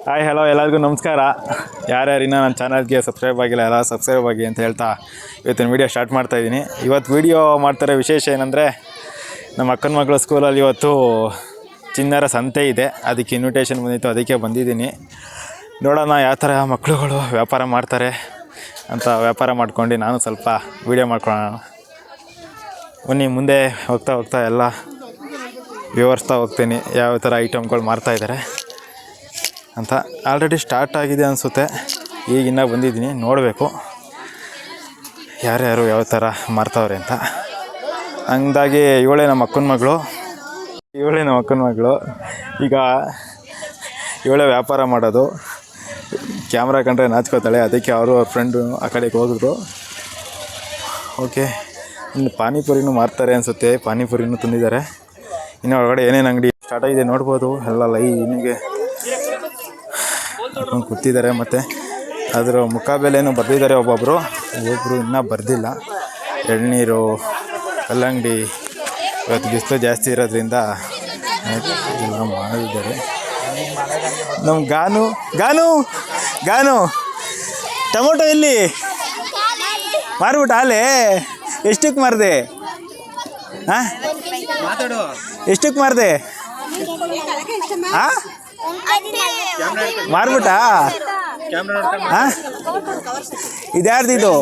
Hi hello ಎಲ್ಲರಿಗೂ ನಮಸ್ಕಾರ. ಯಾರ್ಯಾರಿನ್ನ ನನ್ನ ಚಾನಲ್ಗೆ ಸಬ್ಸ್ಕ್ರೈಬ್ ಆಗಿಲ್ಲ ಎಲ್ಲ ಸಬ್ಸ್ಕ್ರೈಬ್ ಆಗಿ ಅಂತ ಹೇಳ್ತಾ ಇವತ್ತಿನ ವೀಡಿಯೋ ಸ್ಟಾರ್ಟ್ ಮಾಡ್ತಾಯಿದ್ದೀನಿ. ಇವತ್ತು ವೀಡಿಯೋ ಮಾಡ್ತಾರೆ ವಿಶೇಷ ಏನಂದರೆ ನಮ್ಮ ಅಕ್ಕನ ಮಗಳ ಸ್ಕೂಲಲ್ಲಿ ಇವತ್ತು ಚಿನ್ನರ ಸಂತೆ ಇದೆ. ಅದಕ್ಕೆ ಇನ್ವಿಟೇಷನ್ ಬಂದಿತ್ತು, ಅದಕ್ಕೆ ಬಂದಿದ್ದೀನಿ. ನೋಡೋಣ ಯಾವ ಥರ ಮಕ್ಕಳುಗಳು ವ್ಯಾಪಾರ ಮಾಡ್ತಾರೆ ಅಂತ ವ್ಯಾಪಾರ ಮಾಡ್ಕೊಂಡು ನಾನು ಸ್ವಲ್ಪ ವೀಡಿಯೋ ಮಾಡ್ಕೊಳ್ಳೋಣ. ಬನ್ನಿ ಮುಂದೆ ಹೋಗ್ತಾ ಹೋಗ್ತಾ ಎಲ್ಲ ವಿವರಿಸ್ತಾ ಹೋಗ್ತೀನಿ ಯಾವ ಥರ ಐಟಮ್ಗಳು ಮಾರ್ತಾಯಿದ್ದಾರೆ ಅಂತ. ಆಲ್ರೆಡಿ ಸ್ಟಾರ್ಟ್ ಆಗಿದೆ ಅನಿಸುತ್ತೆ, ಈಗಿನ್ನ ಬಂದಿದ್ದೀನಿ, ನೋಡಬೇಕು ಯಾರ್ಯಾರು ಯಾವ ಥರ ಮಾರ್ತಾವ್ರೆ ಅಂತ. ಹಂಗಾಗಿ ಇವಳೇ ನಮ್ಮ ಅಕ್ಕನ ಮಗಳು. ಈಗ ಇವಳೇ ವ್ಯಾಪಾರ ಮಾಡೋದು. ಕ್ಯಾಮ್ರಾ ಕಂಡ್ರೆ ನಾಚ್ಕೋತಾಳೆ, ಅದಕ್ಕೆ ಅವರು ಅವ್ರ ಫ್ರೆಂಡು ಆ ಕಡೆಗೆ ಹೋಗಿದ್ರು. ಓಕೆ, ಇನ್ನು ಪಾನಿಪುರಿನೂ ಮಾರ್ತಾರೆ ಅನಿಸುತ್ತೆ, ಪಾನಿಪುರಿನೂ ತಂದಿದ್ದಾರೆ. ಇನ್ನು ಒಳಗಡೆ ಏನೇನು ಅಂಗಡಿ ಸ್ಟಾರ್ಟ್ ಆಗಿದೆ ನೋಡ್ಬೋದು. ಎಲ್ಲ ಲೈನಿಗೆ ಕೂತಿದ್ದಾರೆ, ಮತ್ತು ಅದರ ಮುಖಾಬೆಲೆನೂ ಬರೆದಿದ್ದಾರೆ. ಒಬ್ಬೊಬ್ಬರು ಇನ್ನೂ ಬರೆದಿಲ್ಲ. ಎಳ್ನೀರು, ಕಲ್ಲಂಗಡಿ, ಇವತ್ತು ಬಿಸಿಲು ಜಾಸ್ತಿ ಇರೋದ್ರಿಂದ ಎಲ್ಲ ಮಾಡಿದ್ದಾರೆ. ನಮ್ಮ ಗಾನು ಟೊಮೊಟೊ ಎಲ್ಲಿ ಮಾರ್ಬಿಟ್ಟು ಹಾಲೆ ಎಷ್ಟಕ್ಕೆ ಮಾರಿದೆ? ಎಷ್ಟಕ್ಕೆ ಮಾರಿದೆ? ಮಾರ್ಬಿಟ್ಟಾ? ಇದ್ಯಾರ್ದಿದು?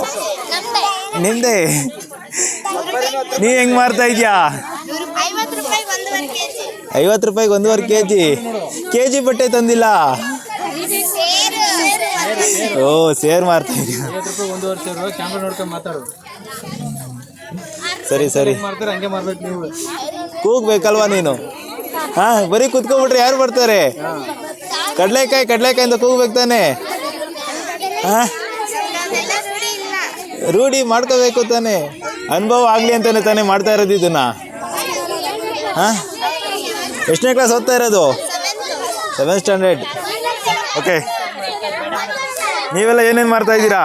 ನಿಂದೆ? ನೀ ಹೆಂಗೆ ಮಾರ್ತಾ ಇದೆಯಾ? 50 ರೂಪಾಯಿಗೆ 1.5 ಕೆಜಿ ಬಟ್ಟೆ ತಂದಿಲ್ಲ. ಓ, ಸೇರ್ ಮಾರ್ತಾ ಇದೆಯಾ? ಸರಿ ಕೂಗ್ಬೇಕಲ್ವಾ ನೀನು? ಬರೀ ಕುತ್ಕೊಂಡ್ಬಿಟ್ರೆ ಯಾರು ಬರ್ತಾರೆ? ಕಡ್ಲೆಕಾಯಿ ಅಂತ ಕೂಗ್ಬೇಕು ತಾನೆ. ರೂಢಿ ಮಾಡ್ಕೋಬೇಕು ತಾನೆ, ಅನುಭವ ಆಗಲಿ ಅಂತಾನೆ ತಾನೇ ಮಾಡ್ತಾ ಇರೋದು ಇದನ್ನ. ಎಷ್ಟನೇ ಕ್ಲಾಸ್ ಓದ್ತಾ ಇರೋದು? 7th standard. ಓಕೆ, ನೀವೆಲ್ಲ ಏನೇನು ಮಾಡ್ತಾ ಇದ್ದೀರಾ?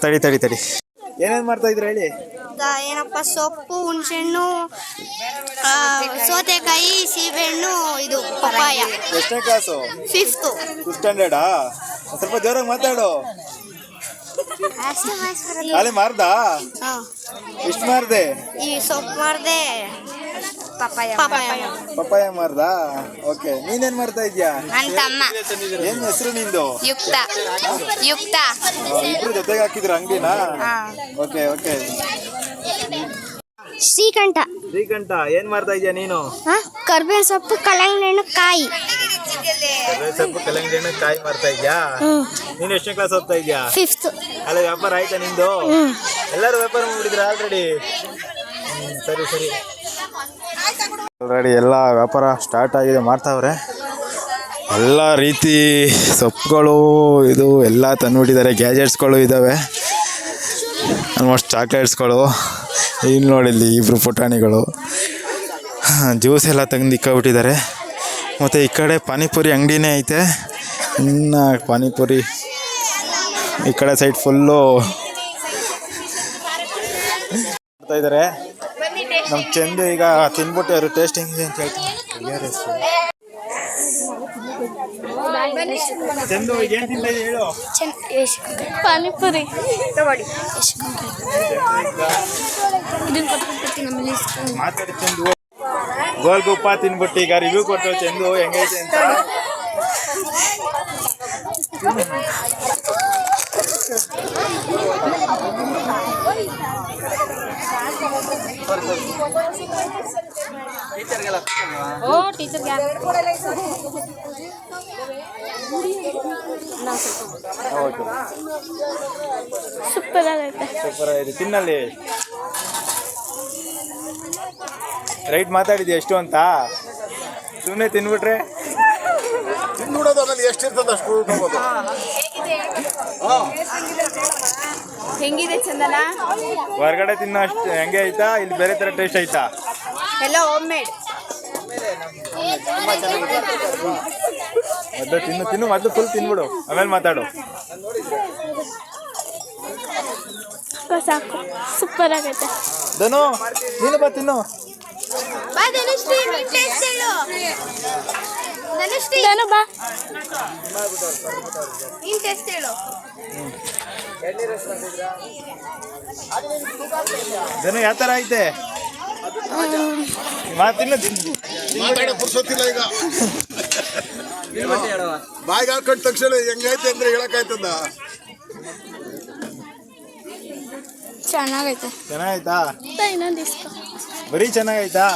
ತಡಿ ಏನೇನು ಮಾಡ್ತಾ ಇದ್ದೀರಾ ಹೇಳಿ? ಏನಪ್ಪ, ಸೊಪ್ಪು, ಹುಣಸೆಹಣ್ಣು, ಸೌತೆಕಾಯಿ, ಸೀಬೆಹಣ್ಣು, ಇದು ಪಪ್ಪಾಯ. ಎಷ್ಟನೇ ಕ್ಲಾಸು? 5th ಸ್ಟ್ಯಾಂಡರ್ಡಾ? ಸ್ವಲ್ಪ ಜೋರಾಗಿ ಮಾತಾಡು. ಖಾಲಿ ಮಾರ್ದಾ? ಎಷ್ಟು ಮಾರ್ದೆ? ಈ ಸೊಪ್ಪು ಮಾರ್ದೆ, ಪಪ್ಪಾಯ ಮಾರ್ದಾ? ಓಕೆ, ನೀನೇನ್ ಮಾಡ್ತಾ ಇದ್ಯಾ? ನನ್ನ ತಮ್ಮ. ಏನ್ ಹೆಸರು ನಿಂದು? ಯುಕ್ತ. ಇಬ್ರು ಜೊತೆಗೆ ಹಾಕಿದ್ರ ಅಂಗಡಿನಾ? ಓಕೆ. ಶ್ರೀಕಂಠ. ಏನ್ ಮಾಡ್ತಾ ಇದ್ಯಾ ನೀನು? ಕರ್ಬೇವಿನ ಸೊಪ್ಪು, ಕಲ್ಲಂಗಡಿ ಹಣ್ಣು, ಕಾಯಿ. ಕಲ್ಲಂಗಡಿ ಹಣ್ಣು, ಕಾಯಿ ಮಾರ್ತಾ ಇದ್ಯಾ? ನೀನು ಎಷ್ಟನೇ ಕ್ಲಾಸ್ ಓದ್ತಾ ಇದ್ಯಾ? 5th. ಅಲ್ಲ, ವ್ಯಾಪಾರ ಆಯ್ತಾ ನಿಂದು? ಎಲ್ಲರೂ ವ್ಯಾಪಾರ ಮಾಡಿದ್ರ ಆಲ್ರೆಡಿ? ಸರಿ. ಆಲ್ರೆಡಿ ಎಲ್ಲ ವ್ಯಾಪಾರ ಸ್ಟಾರ್ಟ್ ಆಗಿದೆ, ಮಾಡ್ತಾವ್ರೆ. ಎಲ್ಲ ರೀತಿ ಸೊಪ್ಪುಗಳು ಇದು ಎಲ್ಲ ತಂದುಬಿಟ್ಟಿದ್ದಾರೆ. ಗ್ಯಾಜೆಟ್ಸ್ಗಳು ಇದ್ದಾವೆ, ಆಲ್ಮೋಸ್ಟ್ ಚಾಕ್ಲೇಟ್ಸ್ಗಳು. ಇಲ್ಲಿ ನೋಡಿಲ್ಲಿ ಇಬ್ಬರು ಪುಟಾಣಿಗಳು ಜ್ಯೂಸ್ ಎಲ್ಲ ತೆಗೆದು ಇಕ್ಕೊಬಿಟ್ಟಿದ್ದಾರೆ. ಮತ್ತು ಈ ಕಡೆ ಪಾನಿಪುರಿ ಅಂಗಡಿನೇ ಐತೆ. ಇನ್ನು ಪಾನಿಪುರಿ ಈ ಕಡೆ ಸೈಡ್ ಫುಲ್ಲು ಮಾಡ್ತಾ ಇದ್ದಾರೆ. ನಮ್ಮ ಚಂದು ಈಗ ತಿನ್ಬಿಟ್ಟು ಅವರು ಟೇಸ್ಟಿಂಗ್ ಇದೆ ಅಂತ ಹೇಳ್ತಾರೆ. ಚಂದು ಈಗ ಏನು ತಿಂತ ಇದೆ ಹೇಳು? ಪಾನಿಪುರಿ. ಮಾತಾಡಿ ಚಂದು. ಗೋಲ್ಗುಪ್ಪ ತಿನ್ಬಿಟ್ಟು ಈಗ ರಿವ್ಯೂ ಕೊಟ್ಟು ಚಂದು ಹೆಂಗೈತೆ ಅಂತ. ಸೂಪರ್ ಆಗೈತೆ. ತಿನ್ನಲ್ಲಿ ರೈಟ್ ಮಾತಾಡಿದ್ಯಾ ಎಷ್ಟು ಅಂತ? ಸುಮ್ಮನೆ ತಿನ್ಬಿಟ್ರೆ ತಿನ್ಬಿಡೋದು, ಆಮೇಲೆ ಎಷ್ಟಿರ್ತದೆ ಅಷ್ಟು ಉಳ್ಕೊಬೋದು. ಹೆಂಗಿದೆ ಚಂದನ? ಹೊರಗಡೆ ತಿನ್ನೋ ಅಷ್ಟು ಹೆಂಗೆ ಐತಾ? ಇಲ್ಲಿ ಬೇರೆ ಥರ ಟೇಸ್ಟ್ ಐತಾ? ಎಲ್ಲ ಹೋಮ್ ಮೇಡ್. ಮೊದಲು ತಿನ್ನು ಮೊದಲು ಫುಲ್ ತಿನ್ಬಿಡು, ಆಮೇಲೆ ಮಾತಾಡು. ಸಾಕು, ಸೂಪರ್ ಆಗೈತೆ. ಧನು, ನೀನು ಬಾ ತಿನ್ನು. ಬಾ ಧನುಶ್ರೀ ನೀನ್ ಟೇಸ್ಟ್ ಹೇಳು ಧನುಶ್ರೀ ಧನು ಬಾ ನೀನ್ ಟೇಸ್ಟ್ ಹೇಳು ಧನು ಯಾವ ಥರ ಐತೆ ಮಾತಿನ ಮಾತಾಡೋ ಪುರ್ಸೊತ್ತಿಲ್ಲ ಈಗ ಬಾಯಿಗೆ ಹಾಕೊಂಡ ತಕ್ಷಣ ಹೆಂಗೈತೆ ಅಂದ್ರೆ ಹೇಳಕ್ಕಾಯ್ತದ. ಚೆನ್ನಾಗೈತೆ ಚೆನ್ನಾಗೈತಾ? ಇನ್ನೊಂದು ಇಸ್ಕೊ ಬರೀ ಚೆನ್ನಾಗೈತಾ?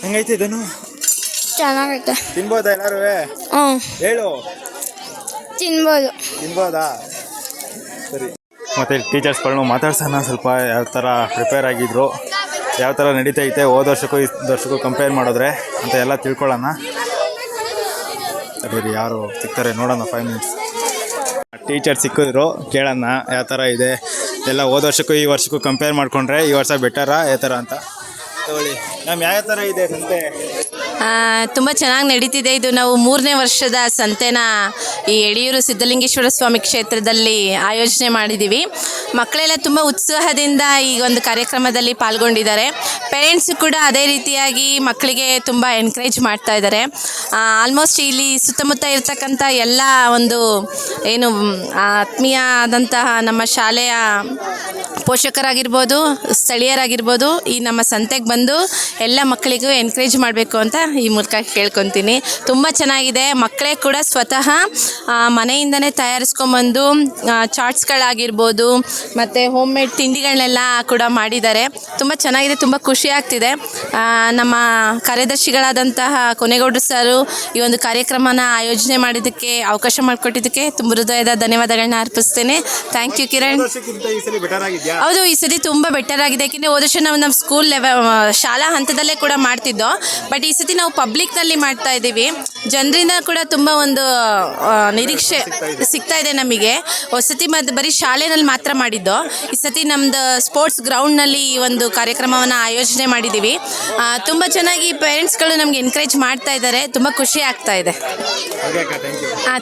ಹೆಂಗೈತೆ ಧನು? ಚೆನ್ನಾಗೈತೆ ತಿನ್ಬೋದಾ ಎಲ್ಲರೂ? ಹ್ಞೂ ಹೇಳು. ತಿನ್ಬೋದು. ತಿನ್ಬೋದಾ? ಸರಿ. ಮತ್ತು ಟೀಚರ್ಸ್ಗಳನ್ನೂ ಮಾತಾಡ್ಸೋಣ ಸ್ವಲ್ಪ, ಯಾವ ಥರ ಪ್ರಿಪೇರ್ ಆಗಿದ್ರು, ಯಾವ ಥರ ನಡೀತೈತೆ ಹೋದ ವರ್ಷಕ್ಕೂ ಈ ವರ್ಷಕ್ಕೂ ಕಂಪೇರ್ ಮಾಡಿದ್ರೆ ಅಂತ ಎಲ್ಲ ತಿಳ್ಕೊಳ್ಳೋಣ. ಸರಿ, ಯಾರು ಸಿಗ್ತಾರೆ ನೋಡೋಣ. 5 ಮಿನಿಟ್ಸ್. ಟೀಚರ್ ಸಿಕ್ಕಿದ್ರು, ಕೇಳೋಣ ಯಾವ ಥರ ಇದೆ ಎಲ್ಲ, ಹೋದ ವರ್ಷಕ್ಕೂ ಈ ವರ್ಷಕ್ಕೂ ಕಂಪೇರ್ ಮಾಡಿಕೊಂಡ್ರೆ ಈ ವರ್ಷ ಬೆಟರಾ ಯಾವ ಥರ ಅಂತ. ತಗೊಳ್ಳಿ ಮ್ಯಾಮ್, ಯಾವ ಥರ ಇದೆ ಸಂತೆ? ತುಂಬ ಚೆನ್ನಾಗಿ ನಡೀತಿದೆ. ಇದು ನಾವು 3ನೇ ವರ್ಷದ ಸಂತೆನ ಈ ಯಡಿಯೂರು ಸಿದ್ಧಲಿಂಗೇಶ್ವರ ಸ್ವಾಮಿ ಕ್ಷೇತ್ರದಲ್ಲಿ ಆಯೋಜನೆ ಮಾಡಿದ್ದೀವಿ. ಮಕ್ಕಳೆಲ್ಲ ತುಂಬ ಉತ್ಸಾಹದಿಂದ ಈ ಒಂದು ಕಾರ್ಯಕ್ರಮದಲ್ಲಿ ಪಾಲ್ಗೊಂಡಿದ್ದಾರೆ. ಪೇರೆಂಟ್ಸು ಕೂಡ ಅದೇ ರೀತಿಯಾಗಿ ಮಕ್ಕಳಿಗೆ ತುಂಬ ಎನ್ಕರೇಜ್ ಮಾಡ್ತಾ ಇದ್ದಾರೆ. ಆಲ್ಮೋಸ್ಟ್ ಇಲ್ಲಿ ಸುತ್ತಮುತ್ತ ಇರ್ತಕ್ಕಂಥ ಎಲ್ಲ ಒಂದು ಏನು ಆತ್ಮೀಯ ಆದಂತಹ ನಮ್ಮ ಶಾಲೆಯ ಪೋಷಕರಾಗಿರ್ಬೋದು, ಸ್ಥಳೀಯರಾಗಿರ್ಬೋದು, ಈ ನಮ್ಮ ಸಂತೆಗೆ ಬಂದು ಎಲ್ಲ ಮಕ್ಕಳಿಗೂ ಎನ್ಕರೇಜ್ ಮಾಡಬೇಕು ಅಂತ ಈ ಮೂಲಕ ಕೇಳ್ಕೊತೀನಿ. ತುಂಬ ಚೆನ್ನಾಗಿದೆ. ಮಕ್ಕಳೇ ಕೂಡ ಸ್ವತಃ ಮನೆಯಿಂದನೇ ತಯಾರಿಸ್ಕೊಂಬಂದು ಚಾಟ್ಸ್ಗಳಾಗಿರ್ಬೋದು ಮತ್ತು ಹೋಮ್ ಮೇಡ್ ತಿಂಡಿಗಳನ್ನೆಲ್ಲ ಕೂಡ ಮಾಡಿದ್ದಾರೆ. ತುಂಬ ಚೆನ್ನಾಗಿದೆ, ತುಂಬ ಖುಷಿ ಆಗ್ತಿದೆ. ನಮ್ಮ ಕಾರ್ಯದರ್ಶಿಗಳಾದಂತಹ ಕೊನೆಗೌಡರು ಸರು ಈ ಒಂದು ಕಾರ್ಯಕ್ರಮನ ಆಯೋಜನೆ ಮಾಡಿದ್ದಕ್ಕೆ, ಅವಕಾಶ ಮಾಡಿಕೊಟ್ಟಿದ್ದಕ್ಕೆ ತುಂಬ ಹೃದಯದ ಧನ್ಯವಾದಗಳನ್ನ ಅರ್ಪಿಸ್ತೇನೆ. Thank you Kiran. ಹೌದು, ಈ ಸರಿ ತುಂಬ ಬೆಟರ್ ಆಗಿದೆ. ಯಾಕೆಂದರೆ ಹೋದ ವರ್ಷ ನಾವು ನಮ್ಮ ಸ್ಕೂಲ್ ಶಾಲಾ ಹಂತದಲ್ಲೇ ಕೂಡ ಮಾಡ್ತಿದ್ದೋ, ಬಟ್ ಈ ಸತಿ ನಾವು ಪಬ್ಲಿಕ್ನಲ್ಲಿ ಮಾಡ್ತಾ ಇದ್ದೀವಿ. ಜನರಿಂದ ಕೂಡ ತುಂಬ ಒಂದು ನಿರೀಕ್ಷೆ ಸಿಗ್ತಾ ಇದೆ ನಮಗೆ. ಸತಿ ಬರೀ ಶಾಲೆನಲ್ಲಿ ಮಾತ್ರ ಮಾಡಿದ್ದು, ಈ ಸತಿ ನಮ್ಮದು ಸ್ಪೋರ್ಟ್ಸ್ ಗ್ರೌಂಡ್ನಲ್ಲಿ ಈ ಒಂದು ಕಾರ್ಯಕ್ರಮವನ್ನು ಆಯೋಜನೆ ಮಾಡಿದ್ದೀವಿ. ತುಂಬ ಚೆನ್ನಾಗಿ ಪೇರೆಂಟ್ಸ್ಗಳು ನಮಗೆ ಎನ್ಕರೇಜ್ ಮಾಡ್ತಾ ಇದ್ದಾರೆ. ತುಂಬ ಖುಷಿ ಆಗ್ತಾ ಇದೆ.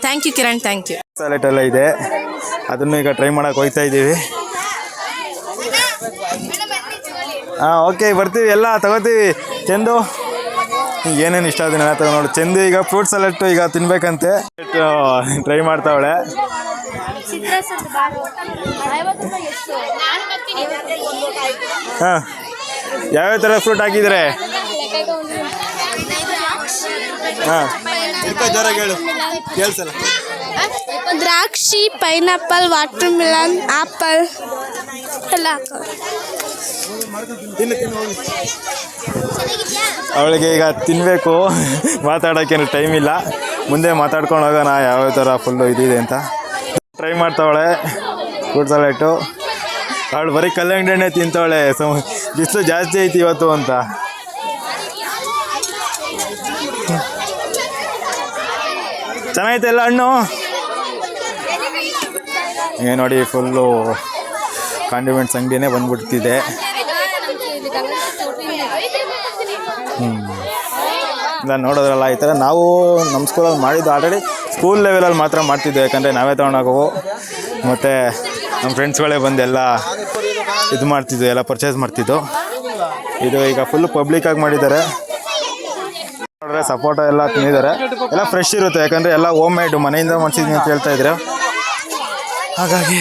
Thank you Kiran, thank you. Salad ಎಲ್ಲ ಇದೆ, ಅದನ್ನು ಈಗ ಟ್ರೈ ಮಾಡೋಕೆ ಹೋಗ್ತಾ ಇದ್ದೀವಿ. ಹಾಂ, ಓಕೆ, ಬರ್ತೀವಿ, ಎಲ್ಲ ತಗೋತೀವಿ. ಚಂದು ಏನೇನು ಇಷ್ಟ ಅದನ್ನೆಲ್ಲ ತಗೋ ನೋಡಿ. ಚಂದು ಈಗ ಫ್ರೂಟ್ ಸಲಾಡ್ ಈಗ ತಿನ್ಬೇಕಂತೆ, ಟ್ರೈ ಮಾಡ್ತಾವಳೆ. ಹಾಂ, ಯಾವ್ಯಾವ ಥರ ಫ್ರೂಟ್ ಹಾಕಿದರೆ? ಹಾಂ, ಜೋರಾಗಿ ಹೇಳು, ಕೇಳಿಸಲ್ಲ. ದ್ರಾಕ್ಷಿ, ಪೈನಾಪಲ್, ವಾಟರ್ ಮಿಲನ್, ಆಪಲ್ ಎಲ್ಲ ಅವಳಿಗೆ ಈಗ ತಿನ್ನಬೇಕು, ಮಾತಾಡೋಕ್ಕೇನು ಟೈಮ್ ಇಲ್ಲ. ಮುಂದೆ ಮಾತಾಡ್ಕೊಂಡು ಹೋಗೋಣ ಯಾವ್ಯಾವ ಥರ ಫುಲ್ಲು ಇದಿದೆ ಅಂತ. ಟ್ರೈ ಮಾಡ್ತಾವಳೆ ಫ್ರೂಟ್ ಸಲಾಟು. ಅವಳು ಬರೀ ಕಲ್ಲಂಗಡಿ ಹಣ್ಣೆ ತಿಂತಾವಳೆ. ಬಿಸಿಲು ಜಾಸ್ತಿ ಐತಿ ಇವತ್ತು ಅಂತ. ಚೆನ್ನಾಗೈತೆ ಎಲ್ಲ ಹಣ್ಣು. ಏನು ನೋಡಿ, ಫುಲ್ಲು ಕಾಂಡಿಮೆಂಟ್ಸ್ ಅಂಗಡಿನೇ ಬಂದ್ಬಿಡ್ತಿದೆ. ಇಲ್ಲ, ನೋಡೋದ್ರಲ್ಲ ಈ ಥರ ನಾವು ನಮ್ಮ ಸ್ಕೂಲಲ್ಲಿ ಮಾಡಿದ್ದು. ಆಲ್ರೆಡಿ ಸ್ಕೂಲ್ ಲೆವೆಲಲ್ಲಿ ಮಾತ್ರ ಮಾಡ್ತಿದ್ದೆ, ಯಾಕಂದರೆ ನಾವೇ ತೊಗೊಂಡೋಗವು. ಮತ್ತು ನಮ್ಮ ಫ್ರೆಂಡ್ಸ್ಗಳೇ ಬಂದು ಎಲ್ಲ ಇದು ಮಾಡ್ತಿದ್ವು, ಎಲ್ಲ ಪರ್ಚೇಸ್ ಮಾಡ್ತಿದ್ದು. ಇದು ಈಗ ಫುಲ್ ಪಬ್ಲಿಕ್ಕಾಗಿ ಮಾಡಿದ್ದಾರೆ. ನೋಡಿದ್ರೆ ಸಪೋಟ ಎಲ್ಲ ತಿಂದಿದ್ದಾರೆ. ಎಲ್ಲ ಫ್ರೆಶ್ ಇರುತ್ತೆ, ಯಾಕಂದರೆ ಎಲ್ಲ ಹೋಮ್ ಮೇಡು, ಮನೆಯಿಂದ ಮಾಡಿಸಿದ್ವಿ ಅಂತ ಹೇಳ್ತಾಯಿದ್ರು. ಹಾಗಾಗಿ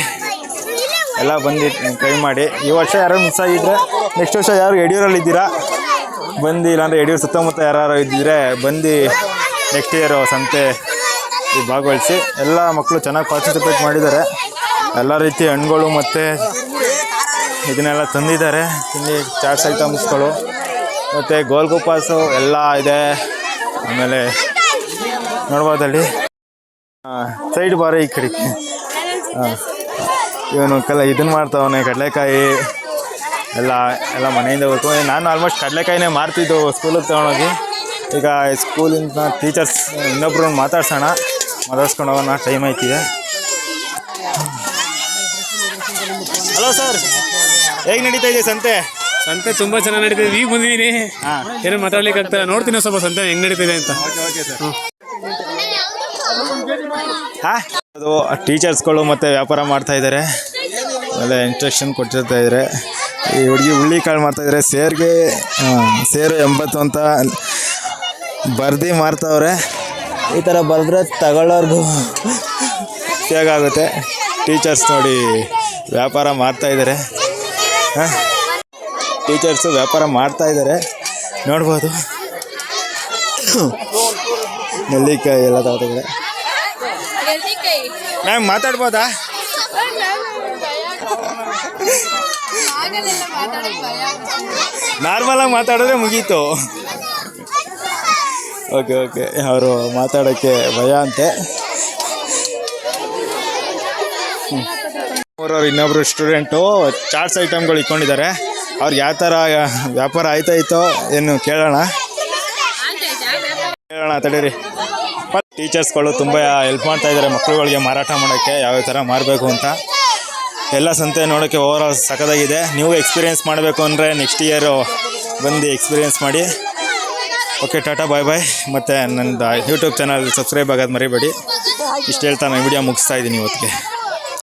ಎಲ್ಲ ಬಂದು ಟ್ರೈ ಮಾಡಿ. ಈ ವರ್ಷ ಯಾರು ಮಿಸ್ ಆಗಿದ್ದರೆ ನೆಕ್ಸ್ಟ್ ವರ್ಷ ಯಾರು ಯಡಿಯೂರಲ್ಲಿ ಇದ್ದೀರಾ ಬಂದು, ಇಲ್ಲಾಂದರೆ ಯಡಿಯೂರು ಸುತ್ತಮುತ್ತ ಯಾರು ಇದ್ದಿದ್ರೆ ಬಂದು ನೆಕ್ಸ್ಟ್ ಇಯರ್ ಸಂತೆ ಭಾಗವಹಿಸಿ. ಎಲ್ಲ ಮಕ್ಕಳು ಚೆನ್ನಾಗಿ ಪಾರ್ಟಿಸಿಪೇಟ್ ಮಾಡಿದ್ದಾರೆ. ಎಲ್ಲ ರೀತಿ ಹಣ್ಣುಗಳು ಮತ್ತು ಇದನ್ನೆಲ್ಲ ತಂದಿದ್ದಾರೆ. ತಿಂಡಿ ಚಾಟ್ಸ್ ಐಟಮ್ಸ್ಗಳು ಮತ್ತು ಗೋಲ್ಗುಪ್ಪಾಸು ಎಲ್ಲ ಇದೆ. ಆಮೇಲೆ ನೋಡ್ಬೋದಲ್ಲಿ ಸೈಡ್ ಬಾರ ಈ ಕಡೆ. ಹಾಂ, ಇವನು ಇದನ್ನು ಮಾಡ್ತಾವನೆ, ಕಡಲೆಕಾಯಿ ಎಲ್ಲ ಮನೆಯಿಂದ ಹೋಗ್ತು. ನಾನು ಆಲ್ಮೋಸ್ಟ್ ಕಡಲೆಕಾಯಿನೇ ಮಾರ್ತಿದ್ದು ಸ್ಕೂಲಿಗೆ ತೊಗೊಂಡೋಗಿ. ಈಗ ಸ್ಕೂಲಿಂದ ಟೀಚರ್ಸ್ ಇನ್ನೊಬ್ರು ಮಾತಾಡ್ಸ್ಕೊಂಡು ಹೋಗೋಣ, ಟೈಮ್ ಆಯ್ತಿದೆ. ಹಲೋ ಸರ್, ಹೇಗೆ ನಡೀತಾ ಇದೆ ಸಂತೆ? ಸಂತೆ ತುಂಬ ಚೆನ್ನಾಗಿ ನಡೀತಿದೆ. ಈಗ ಬಂದಿದ್ದೀನಿ, ಏನು ಮಾತಾಡ್ಲಿಕ್ಕೆ ಆಗ್ತಾರ. ನೋಡ್ತೀನಿ ಸ್ವಲ್ಪ ಸಂತೆ ಹೆಂಗೆ ನಡೀತಿದೆ ಅಂತ. Okay sir. ಹಾಂ, ಅದು ಟೀಚರ್ಸ್ಗಳು ಮತ್ತು ವ್ಯಾಪಾರ ಮಾಡ್ತಾಯಿದ್ದಾರೆ, ಆಮೇಲೆ ಇನ್ಸ್ಟ್ರಕ್ಷನ್ ಕೊಟ್ಟಿರ್ತಾ ಇದ್ದಾರೆ. ಈ ಹುಡುಗಿ ಹುಳ್ಳಿಕಾಳು ಮಾಡ್ತಾಯಿದ್ದಾರೆ. ಸೇರು 80 ಅಂತ ಬರ್ದು ಮಾರ್ತವ್ರೆ. ಈ ಥರ ಬರೆದ್ರೆ ತಗೊಳ್ಳೋರ್ಗೂ ಆಗುತ್ತೆ. ಟೀಚರ್ಸ್ ನೋಡಿ ವ್ಯಾಪಾರ ಮಾಡ್ತಾಯಿದ್ದಾರೆ. ಟೀಚರ್ಸು ವ್ಯಾಪಾರ ಮಾಡ್ತಾಯಿದ್ದಾರೆ, ನೋಡ್ಬೋದು. ನೆಲ್ಲಿಕಾಯಿ ಎಲ್ಲ ತಗೋತಿದ್ದಾರೆ. ಮ್ಯಾಮ್ ಮಾತಾಡ್ಬೋದಾ? ನಾರ್ಮಲಾಗಿ ಮಾತಾಡಿದ್ರೆ ಮುಗೀತು. ಓಕೆ ಅವರು ಮಾತಾಡೋಕ್ಕೆ ಭಯ ಅಂತೆ. ಅವ್ರವ್ರು ಇನ್ನೊಬ್ರು ಸ್ಟೂಡೆಂಟು ಚಾಟ್ಸ್ ಐಟಮ್ಗಳು ಇಟ್ಕೊಂಡಿದ್ದಾರೆ. ಅವ್ರಿಗೆ ಯಾವ ಥರ ವ್ಯಾಪಾರ ಆಯ್ತಾಯಿತೋ ಏನು ಕೇಳೋಣ ತಡೀರಿ. ಟೀಚರ್ಸ್ಗಳು ತುಂಬ ಹೆಲ್ಪ್ ಮಾಡ್ತಾಯಿದ್ದಾರೆ ಮಕ್ಕಳುಗಳಿಗೆ ಮಾರಾಟ ಮಾಡೋಕ್ಕೆ, ಯಾವ ಥರ ಮಾರಬೇಕು ಅಂತ. ಎಲ್ಲ ಸಂತೆ ನೋಡೋಕ್ಕೆ ಓವರಾಲ್ ಸಖತ್ತಾಗಿದೆ. ನೀವು ಎಕ್ಸ್ಪೀರಿಯೆನ್ಸ್ ಮಾಡಬೇಕು ಅಂದರೆ ನೆಕ್ಸ್ಟ್ ಇಯರು ಬಂದು ಎಕ್ಸ್ಪೀರಿಯೆನ್ಸ್ ಮಾಡಿ. ಓಕೆ, ಟಾಟಾ, ಬಾಯ್ ಬಾಯ್. ಮತ್ತು ನನ್ನದು ಯೂಟ್ಯೂಬ್ ಚಾನಲ್ ಸಬ್ಸ್ಕ್ರೈಬ್ ಆಗೋದು ಮರಿಬೇಡಿ. ಇಷ್ಟು ಹೇಳ್ತಾ ನಾನು ವಿಡಿಯೋ ಮುಗಿಸ್ತಾ ಇದ್ದೀನಿ ಇವತ್ತಿಗೆ.